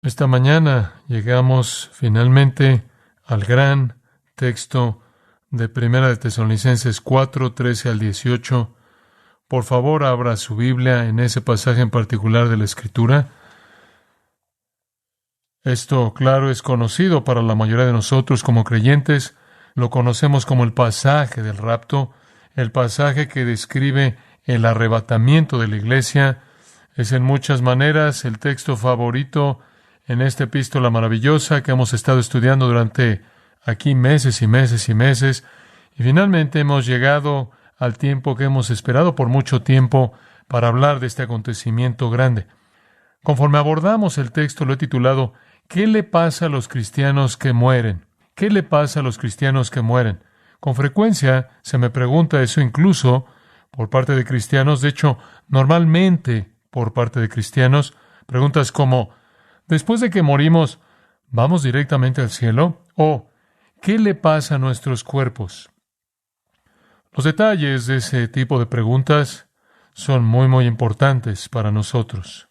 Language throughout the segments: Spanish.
Esta mañana llegamos finalmente al gran texto de Primera de Tesalonicenses 4, 13 al 18. Por favor, abra su Biblia en ese pasaje en particular de la Escritura. Esto, claro, es conocido para la mayoría de nosotros como creyentes. Lo conocemos como el pasaje del rapto, el pasaje que describe el arrebatamiento de la iglesia. Es en muchas maneras el texto favorito en esta epístola maravillosa que hemos estado estudiando durante aquí meses y meses y meses. Y finalmente hemos llegado al tiempo que hemos esperado por mucho tiempo para hablar de este acontecimiento grande. Conforme abordamos el texto, lo he titulado ¿Qué le pasa a los cristianos que mueren? ¿Qué le pasa a los cristianos que mueren? Con frecuencia se me pregunta eso incluso por parte de cristianos. De hecho, normalmente por parte de cristianos, preguntas como ¿después de que morimos, vamos directamente al cielo? ¿O qué le pasa a nuestros cuerpos? Los detalles de ese tipo de preguntas son muy importantes para nosotros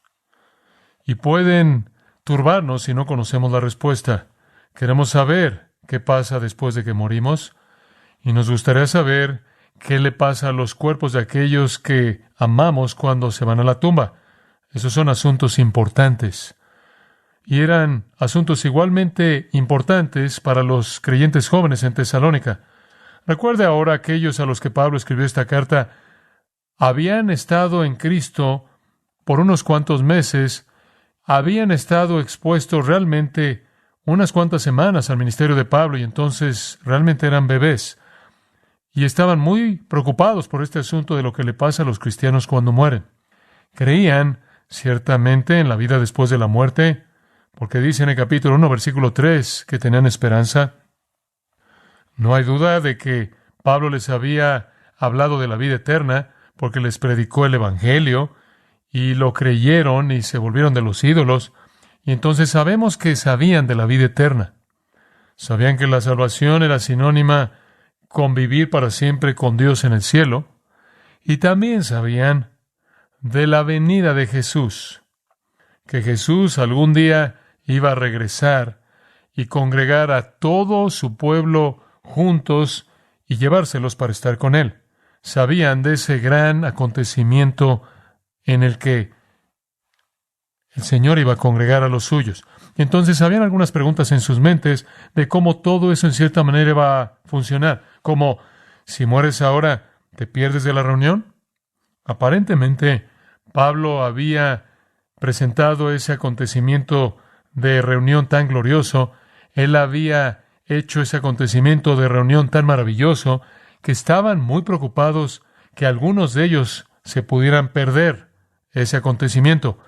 y pueden turbarnos si no conocemos la respuesta. Queremos saber qué pasa después de que morimos y nos gustaría saber qué le pasa a los cuerpos de aquellos que amamos cuando se van a la tumba. Esos son asuntos importantes. Y eran asuntos igualmente importantes para los creyentes jóvenes en Tesalónica. Recuerde ahora, aquellos a los que Pablo escribió esta carta habían estado en Cristo por unos cuantos meses, habían estado expuestos realmente unas cuantas semanas al ministerio de Pablo y entonces realmente eran bebés. Y estaban muy preocupados por este asunto de lo que le pasa a los cristianos cuando mueren. Creían ciertamente en la vida después de la muerte, porque dice en el capítulo 1, versículo 3, que tenían esperanza. No hay duda de que Pablo les había hablado de la vida eterna, porque les predicó el Evangelio, y lo creyeron y se volvieron de los ídolos, y entonces sabemos que sabían de la vida eterna. Sabían que la salvación era sinónima con vivir para siempre con Dios en el cielo, y también sabían de la venida de Jesús, que Jesús algún día iba a regresar y congregar a todo su pueblo juntos y llevárselos para estar con Él. Sabían de ese gran acontecimiento en el que el Señor iba a congregar a los suyos. Y entonces habían algunas preguntas en sus mentes de cómo todo eso en cierta manera iba a funcionar. Como, si mueres ahora, ¿te pierdes de la reunión? Aparentemente, Pablo había presentado ese acontecimiento de reunión tan glorioso, él había hecho ese acontecimiento de reunión tan maravilloso, que estaban muy preocupados que algunos de ellos se pudieran perder ese acontecimiento.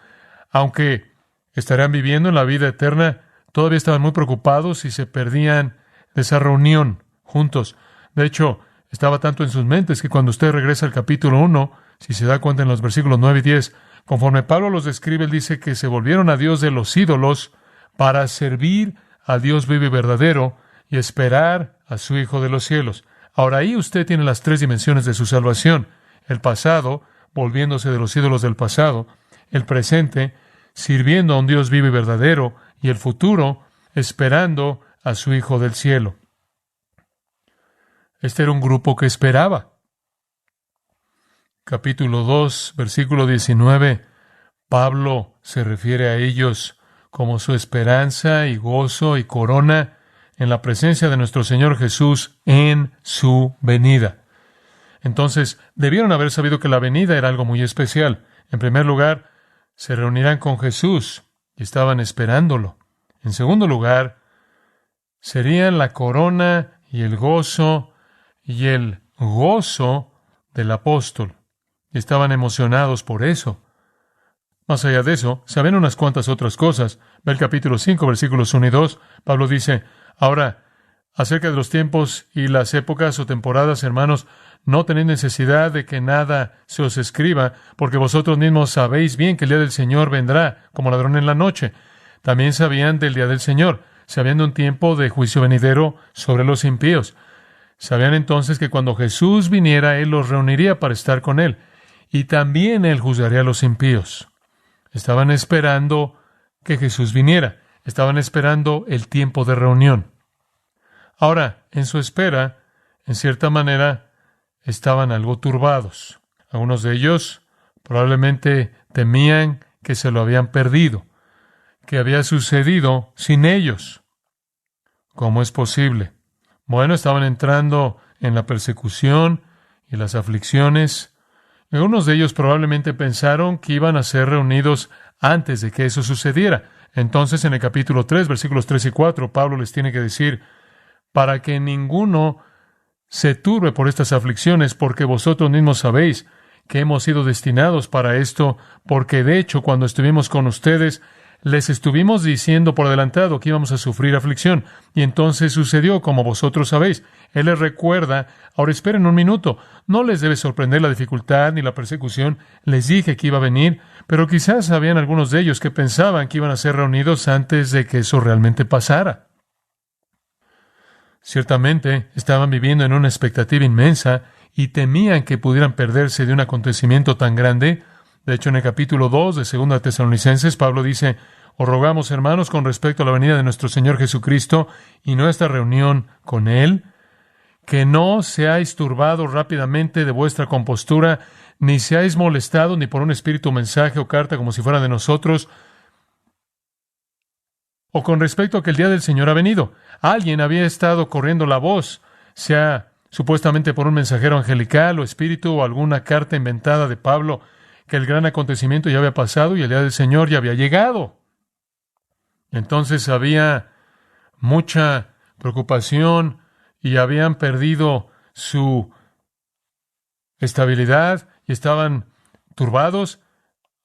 Aunque estarían viviendo en la vida eterna, todavía estaban muy preocupados si se perdían de esa reunión juntos. De hecho, estaba tanto en sus mentes que cuando usted regresa al capítulo 1, si se da cuenta en los versículos 9 y 10, conforme Pablo los describe, él dice que se volvieron a Dios de los ídolos para servir al Dios vivo y verdadero y esperar a su Hijo de los cielos. Ahora ahí usted tiene las tres dimensiones de su salvación. El pasado, volviéndose de los ídolos del pasado. El presente, sirviendo a un Dios vivo y verdadero. Y el futuro, esperando a su Hijo del cielo. Este era un grupo que esperaba. Capítulo 2, versículo 19, Pablo se refiere a ellos como su esperanza y gozo y corona en la presencia de nuestro Señor Jesús en su venida. Entonces, debieron haber sabido que la venida era algo muy especial. En primer lugar, se reunirán con Jesús y estaban esperándolo. En segundo lugar, serían la corona y el gozo del apóstol. Y estaban emocionados por eso. Más allá de eso, saben unas cuantas otras cosas. Ve el capítulo 5, versículos 1 y 2. Pablo dice, ahora, acerca de los tiempos y las épocas o temporadas, hermanos, no tenéis necesidad de que nada se os escriba, porque vosotros mismos sabéis bien que el día del Señor vendrá como ladrón en la noche. También sabían del día del Señor. Sabían de un tiempo de juicio venidero sobre los impíos. Sabían entonces que cuando Jesús viniera, Él los reuniría para estar con Él. Y también Él juzgaría a los impíos. Estaban esperando que Jesús viniera. Estaban esperando el tiempo de reunión. Ahora, en su espera, en cierta manera, estaban algo turbados. Algunos de ellos probablemente temían que se lo habían perdido, que había sucedido sin ellos. ¿Cómo es posible? Bueno, estaban entrando en la persecución y las aflicciones. Algunos de ellos probablemente pensaron que iban a ser reunidos antes de que eso sucediera. Entonces, en el capítulo 3, versículos 3 y 4, Pablo les tiene que decir, para que ninguno se turbe por estas aflicciones, porque vosotros mismos sabéis que hemos sido destinados para esto, porque de hecho, cuando estuvimos con ustedes, les estuvimos diciendo por adelantado que íbamos a sufrir aflicción, y entonces sucedió como vosotros sabéis. Él les recuerda, ahora esperen un minuto, no les debe sorprender la dificultad ni la persecución, les dije que iba a venir, pero quizás habían algunos de ellos que pensaban que iban a ser reunidos antes de que eso realmente pasara. Ciertamente, estaban viviendo en una expectativa inmensa y temían que pudieran perderse de un acontecimiento tan grande. De hecho, en el capítulo 2 de 2 Tesalonicenses, Pablo dice, os rogamos, hermanos, con respecto a la venida de nuestro Señor Jesucristo y nuestra reunión con Él, que no seáis turbados rápidamente de vuestra compostura, ni seáis molestados ni por un espíritu, mensaje o carta como si fuera de nosotros, o con respecto a que el día del Señor ha venido. Alguien había estado corriendo la voz, sea supuestamente por un mensajero angelical o espíritu o alguna carta inventada de Pablo, que el gran acontecimiento ya había pasado y el día del Señor ya había llegado. Entonces había mucha preocupación y habían perdido su estabilidad y estaban turbados.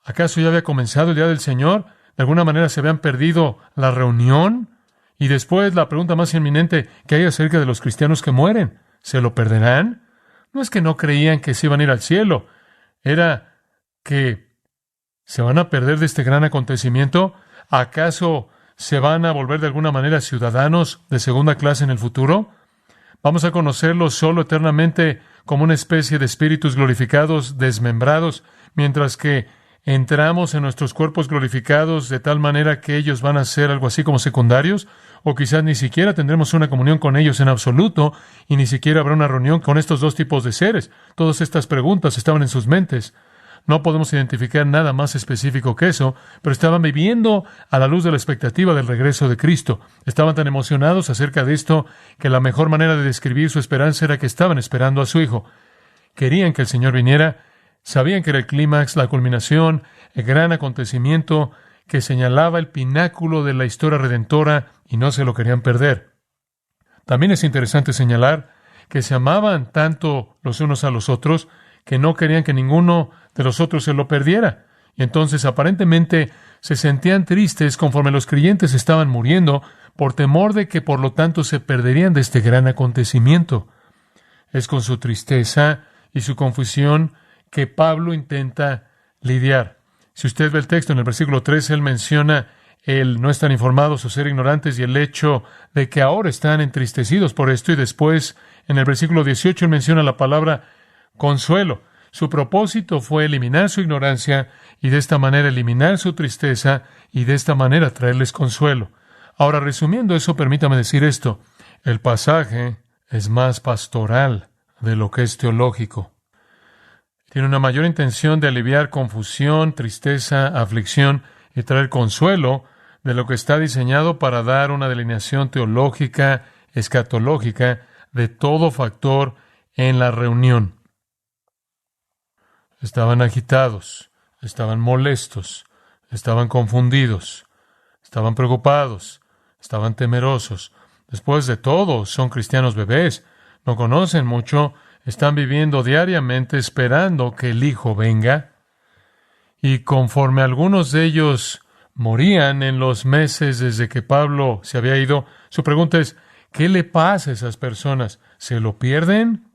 ¿Acaso ya había comenzado el día del Señor? De alguna manera se habían perdido la reunión. Y después la pregunta más inminente que hay acerca de los cristianos que mueren. ¿Se lo perderán? No es que no creían que se iban a ir al cielo. Era que se van a perder de este gran acontecimiento. ¿Acaso se van a volver de alguna manera ciudadanos de segunda clase en el futuro? ¿Vamos a conocerlos solo eternamente como una especie de espíritus glorificados, desmembrados, mientras que entramos en nuestros cuerpos glorificados de tal manera que ellos van a ser algo así como secundarios? O quizás ni siquiera tendremos una comunión con ellos en absoluto y ni siquiera habrá una reunión con estos dos tipos de seres. Todas estas preguntas estaban en sus mentes. No podemos identificar nada más específico que eso, pero estaban viviendo a la luz de la expectativa del regreso de Cristo. Estaban tan emocionados acerca de esto que la mejor manera de describir su esperanza era que estaban esperando a su Hijo. Querían que el Señor viniera. Sabían que era el clímax, la culminación, el gran acontecimiento que señalaba el pináculo de la historia redentora y no se lo querían perder. También es interesante señalar que se amaban tanto los unos a los otros que no querían que ninguno de los otros se lo perdiera. Y entonces aparentemente se sentían tristes conforme los creyentes estaban muriendo por temor de que por lo tanto se perderían de este gran acontecimiento. Es con su tristeza y su confusión que Pablo intenta lidiar. Si usted ve el texto en el versículo 13, él menciona el no estar informados o ser ignorantes y el hecho de que ahora están entristecidos por esto. Y después, en el versículo 18, él menciona la palabra consuelo. Su propósito fue eliminar su ignorancia y de esta manera eliminar su tristeza y de esta manera traerles consuelo. Ahora, resumiendo eso, permítame decir esto. El pasaje es más pastoral de lo que es teológico. Tiene una mayor intención de aliviar confusión, tristeza, aflicción y traer consuelo de lo que está diseñado para dar una delineación teológica, escatológica, de todo factor en la reunión. Estaban agitados, estaban molestos, estaban confundidos, estaban preocupados, estaban temerosos. Después de todo, son cristianos bebés, no conocen mucho, están viviendo diariamente esperando que el Hijo venga. Y conforme algunos de ellos morían en los meses desde que Pablo se había ido, su pregunta es, ¿qué le pasa a esas personas? ¿Se lo pierden?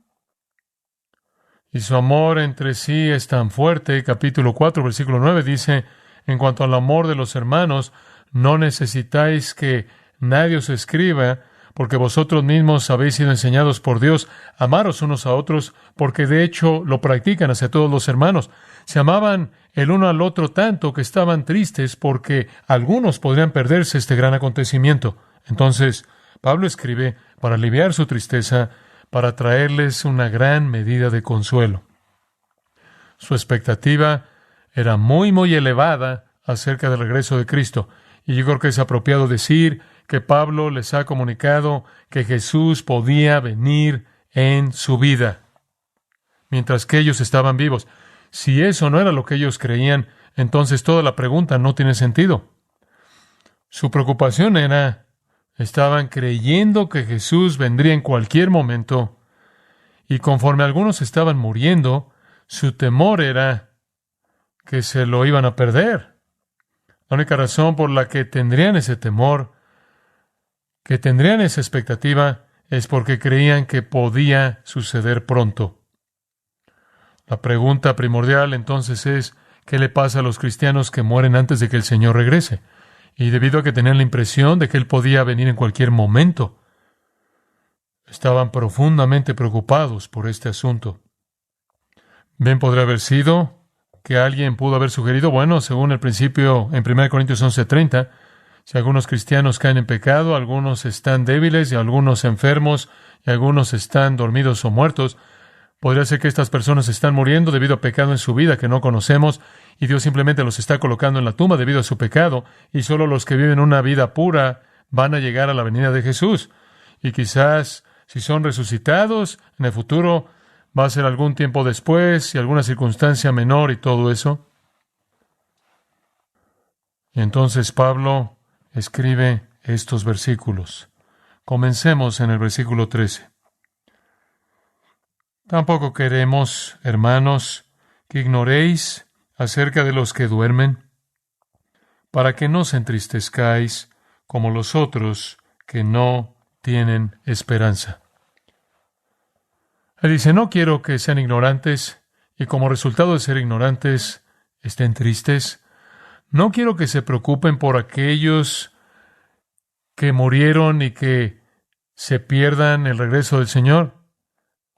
Y su amor entre sí es tan fuerte. Capítulo 4, versículo 9 dice, en cuanto al amor de los hermanos, no necesitáis que nadie os escriba, porque vosotros mismos habéis sido enseñados por Dios a amaros unos a otros, porque de hecho lo practican hacia todos los hermanos. Se amaban el uno al otro tanto que estaban tristes porque algunos podrían perderse este gran acontecimiento. Entonces, Pablo escribe para aliviar su tristeza, para traerles una gran medida de consuelo. Su expectativa era muy elevada acerca del regreso de Cristo. Y yo creo que es apropiado decir que Pablo les ha comunicado que Jesús podía venir en su vida, mientras que ellos estaban vivos. Si eso no era lo que ellos creían, entonces toda la pregunta no tiene sentido. Su preocupación era, estaban creyendo que Jesús vendría en cualquier momento, y conforme algunos estaban muriendo, su temor era que se lo iban a perder. La única razón por la que tendrían ese temor, que tendrían esa expectativa, es porque creían que podía suceder pronto. La pregunta primordial entonces es, ¿qué le pasa a los cristianos que mueren antes de que el Señor regrese? Y debido a que tenían la impresión de que Él podía venir en cualquier momento, estaban profundamente preocupados por este asunto. Bien, podría haber sido que alguien pudo haber sugerido, bueno, según el principio en 1 Corintios 11:30, si algunos cristianos caen en pecado, algunos están débiles y algunos enfermos y algunos están dormidos o muertos, podría ser que estas personas están muriendo debido a pecado en su vida que no conocemos y Dios simplemente los está colocando en la tumba debido a su pecado y solo los que viven una vida pura van a llegar a la venida de Jesús. Y quizás si son resucitados en el futuro va a ser algún tiempo después y alguna circunstancia menor y todo eso. Y entonces Pablo escribe estos versículos. Comencemos en el versículo 13. Tampoco queremos, hermanos, que ignoréis acerca de los que duermen, para que no os entristezcáis como los otros que no tienen esperanza. Él dice, no quiero que sean ignorantes y como resultado de ser ignorantes estén tristes. No quiero que se preocupen por aquellos que murieron y que se pierdan el regreso del Señor.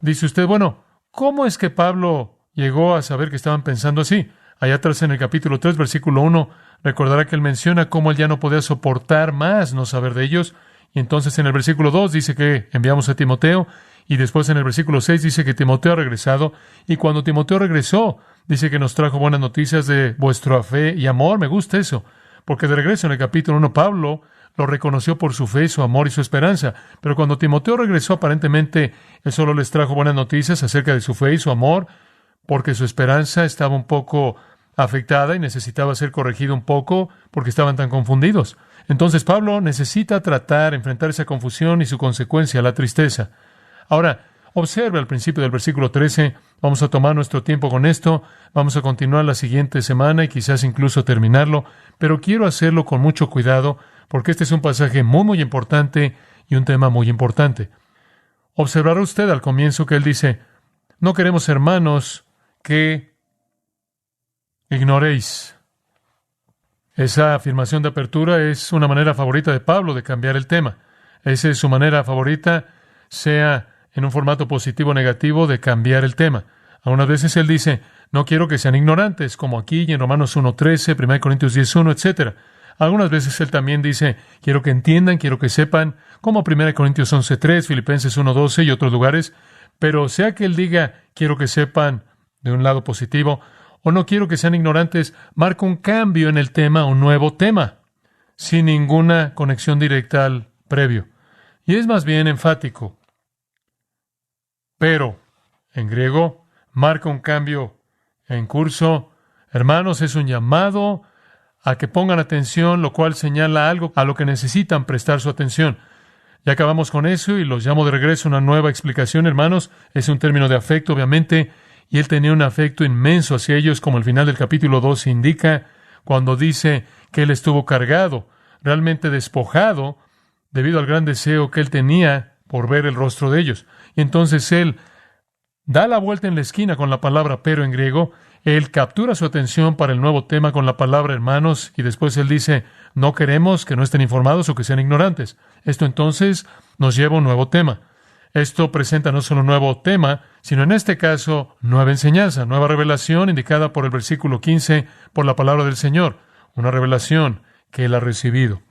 Dice usted, bueno, ¿cómo es que Pablo llegó a saber que estaban pensando así? Allá atrás en el capítulo 3, versículo 1, recordará que él menciona cómo él ya no podía soportar más no saber de ellos. Y entonces en el versículo 2 dice que enviamos a Timoteo. Y después en el versículo 6 dice que Timoteo ha regresado. Y cuando Timoteo regresó, dice que nos trajo buenas noticias de vuestra fe y amor. Me gusta eso. Porque de regreso en el capítulo 1, Pablo lo reconoció por su fe, su amor y su esperanza. Pero cuando Timoteo regresó, aparentemente, él solo les trajo buenas noticias acerca de su fe y su amor, porque su esperanza estaba un poco afectada y necesitaba ser corregido un poco porque estaban tan confundidos. Entonces Pablo necesita enfrentar esa confusión y su consecuencia, la tristeza. Ahora, observe al principio del versículo 13, vamos a tomar nuestro tiempo con esto, vamos a continuar la siguiente semana y quizás incluso terminarlo, pero quiero hacerlo con mucho cuidado porque este es un pasaje muy importante y un tema muy importante. Observará usted al comienzo que él dice, no queremos, hermanos, que ignoréis. Esa afirmación de apertura es una manera favorita de Pablo de cambiar el tema. Esa es su manera favorita, sea en un formato positivo o negativo, de cambiar el tema. Algunas veces él dice, no quiero que sean ignorantes, como aquí y en Romanos 1:13, 1 Corintios 10:1, etc. Algunas veces él también dice, quiero que entiendan, quiero que sepan, como 1 Corintios 11:3, Filipenses 1:12 y otros lugares. Pero sea que él diga, quiero que sepan de un lado positivo, o no quiero que sean ignorantes, marca un cambio en el tema, un nuevo tema, sin ninguna conexión directa al previo. Y es más bien enfático. Pero, en griego, marca un cambio en curso. Hermanos, es un llamado a que pongan atención, lo cual señala algo a lo que necesitan prestar su atención. Ya acabamos con eso y los llamo de regreso a una nueva explicación, hermanos. Es un término de afecto, obviamente, y él tenía un afecto inmenso hacia ellos, como el final del capítulo 2 indica, cuando dice que él estuvo cargado, realmente despojado, debido al gran deseo que él tenía por ver el rostro de ellos. Y entonces él da la vuelta en la esquina con la palabra pero en griego, él captura su atención para el nuevo tema con la palabra hermanos, y después él dice, no queremos que no estén informados o que sean ignorantes. Esto entonces nos lleva a un nuevo tema. Esto presenta no solo un nuevo tema, sino en este caso, nueva enseñanza, nueva revelación indicada por el versículo 15, por la palabra del Señor, una revelación que él ha recibido.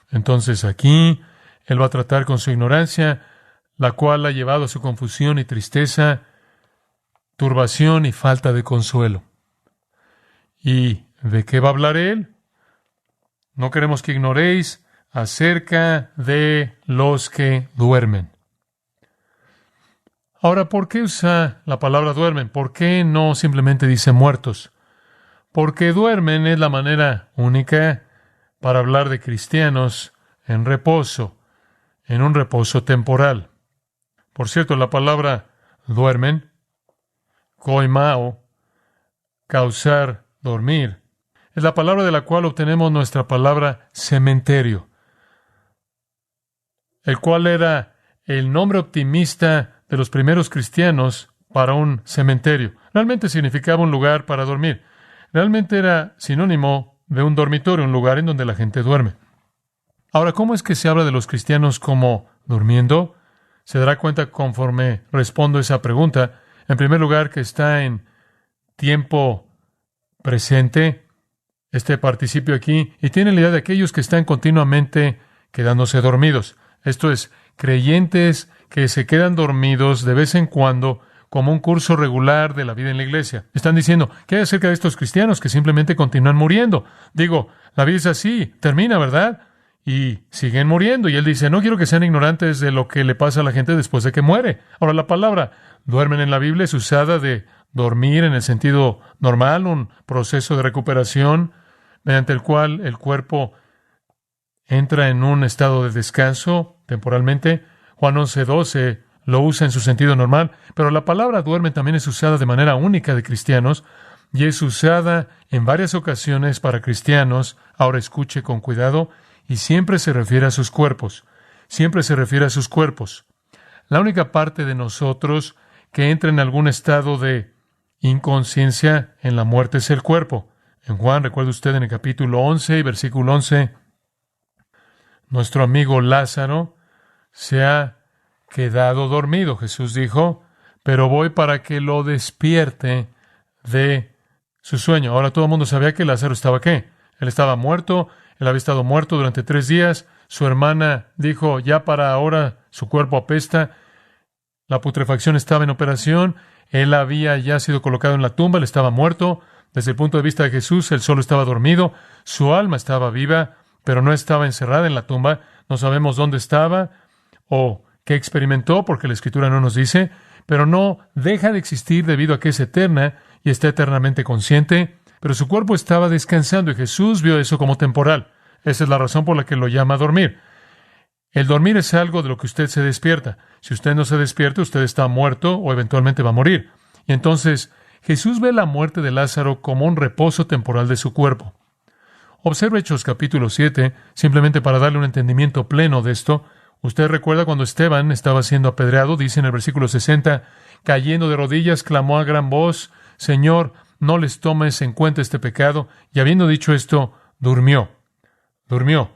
Entonces aquí, él va a tratar con su ignorancia, la cual ha llevado a su confusión y tristeza, turbación y falta de consuelo. ¿Y de qué va a hablar él? No queremos que ignoréis acerca de los que duermen. Ahora, ¿por qué usa la palabra duermen? ¿Por qué no simplemente dice muertos? Porque duermen es la manera única para hablar de cristianos en reposo, en un reposo temporal. Por cierto, la palabra duermen, koimao, causar, dormir, es la palabra de la cual obtenemos nuestra palabra cementerio, el cual era el nombre optimista de los primeros cristianos para un cementerio. Realmente significaba un lugar para dormir. Realmente era sinónimo de un dormitorio, un lugar en donde la gente duerme. Ahora, ¿cómo es que se habla de los cristianos como durmiendo? Se dará cuenta conforme respondo esa pregunta. En primer lugar, que está en tiempo presente, este participio aquí, y tiene la idea de aquellos que están continuamente quedándose dormidos. Esto es, creyentes que se quedan dormidos de vez en cuando como un curso regular de la vida en la iglesia. Están diciendo, ¿qué hay acerca de estos cristianos que simplemente continúan muriendo? Digo, la vida es así, termina, ¿verdad? Y siguen muriendo. Y él dice, no quiero que sean ignorantes de lo que le pasa a la gente después de que muere. Ahora, la palabra duermen en la Biblia es usada de dormir en el sentido normal, un proceso de recuperación mediante el cual el cuerpo entra en un estado de descanso temporalmente. Juan 11:12 lo usa en su sentido normal, pero la palabra duerme también es usada de manera única de cristianos y es usada en varias ocasiones para cristianos. Ahora escuche con cuidado, y siempre se refiere a sus cuerpos. Siempre se refiere a sus cuerpos. La única parte de nosotros que entra en algún estado de inconsciencia en la muerte es el cuerpo. En Juan, recuerde usted en el capítulo 11 y versículo 11, nuestro amigo Lázaro se ha quedado dormido. Jesús dijo, pero voy para que lo despierte de su sueño. Ahora todo el mundo sabía que Lázaro estaba ¿qué? Él estaba muerto, él había estado muerto durante 3 días. Su hermana dijo, ya para ahora su cuerpo apesta. La putrefacción estaba en operación. Él había ya sido colocado en la tumba, él estaba muerto. Desde el punto de vista de Jesús, él solo estaba dormido. Su alma estaba viva, pero no estaba encerrada en la tumba. No sabemos dónde estaba o qué experimentó, porque la Escritura no nos dice, pero no deja de existir debido a que es eterna y está eternamente consciente. Pero su cuerpo estaba descansando y Jesús vio eso como temporal. Esa es la razón por la que lo llama dormir. El dormir es algo de lo que usted se despierta. Si usted no se despierta, usted está muerto o eventualmente va a morir. Y entonces Jesús ve la muerte de Lázaro como un reposo temporal de su cuerpo. Observe Hechos capítulo 7, simplemente para darle un entendimiento pleno de esto. Usted recuerda cuando Esteban estaba siendo apedreado, dice en el versículo 60, cayendo de rodillas, clamó a gran voz, Señor, no les tomes en cuenta este pecado. Y habiendo dicho esto, durmió. Durmió.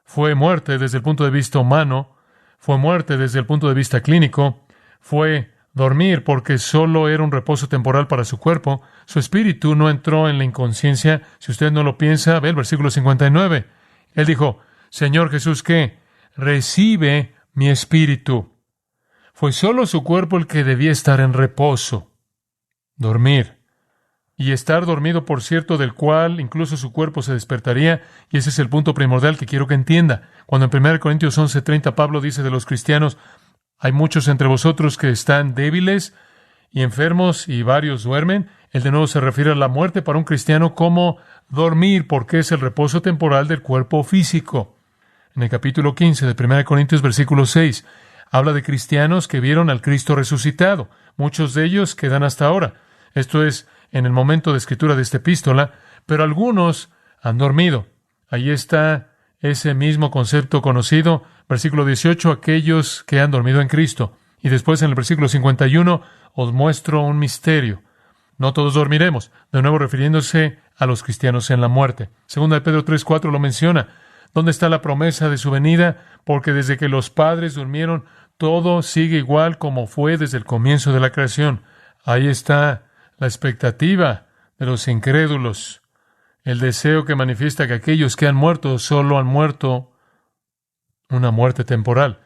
Fue muerte desde el punto de vista humano, fue muerte desde el punto de vista clínico, fue dormir porque solo era un reposo temporal para su cuerpo. Su espíritu no entró en la inconsciencia. Si usted no lo piensa, ve el versículo 59. Él dijo, Señor Jesús, ¿qué? Recibe mi espíritu. Fue solo su cuerpo el que debía estar en reposo. Dormir. Y estar dormido, por cierto, del cual incluso su cuerpo se despertaría. Y ese es el punto primordial que quiero que entienda. Cuando en 1 Corintios 11:30 Pablo dice de los cristianos, hay muchos entre vosotros que están débiles y enfermos y varios duermen. Él de nuevo se refiere a la muerte para un cristiano como dormir, porque es el reposo temporal del cuerpo físico. En el capítulo 15 de 1 Corintios, versículo 6, habla de cristianos que vieron al Cristo resucitado. Muchos de ellos quedan hasta ahora. Esto es en el momento de escritura de esta epístola, pero algunos han dormido. Ahí está ese mismo concepto conocido, versículo 18, aquellos que han dormido en Cristo. Y después en el versículo 51, os muestro un misterio. No todos dormiremos, de nuevo refiriéndose a los cristianos en la muerte. Segunda de Pedro 3:4 lo menciona. ¿Dónde está la promesa de su venida? Porque desde que los padres durmieron, todo sigue igual como fue desde el comienzo de la creación. Ahí está la expectativa de los incrédulos, el deseo que manifiesta que aquellos que han muerto solo han muerto una muerte temporal.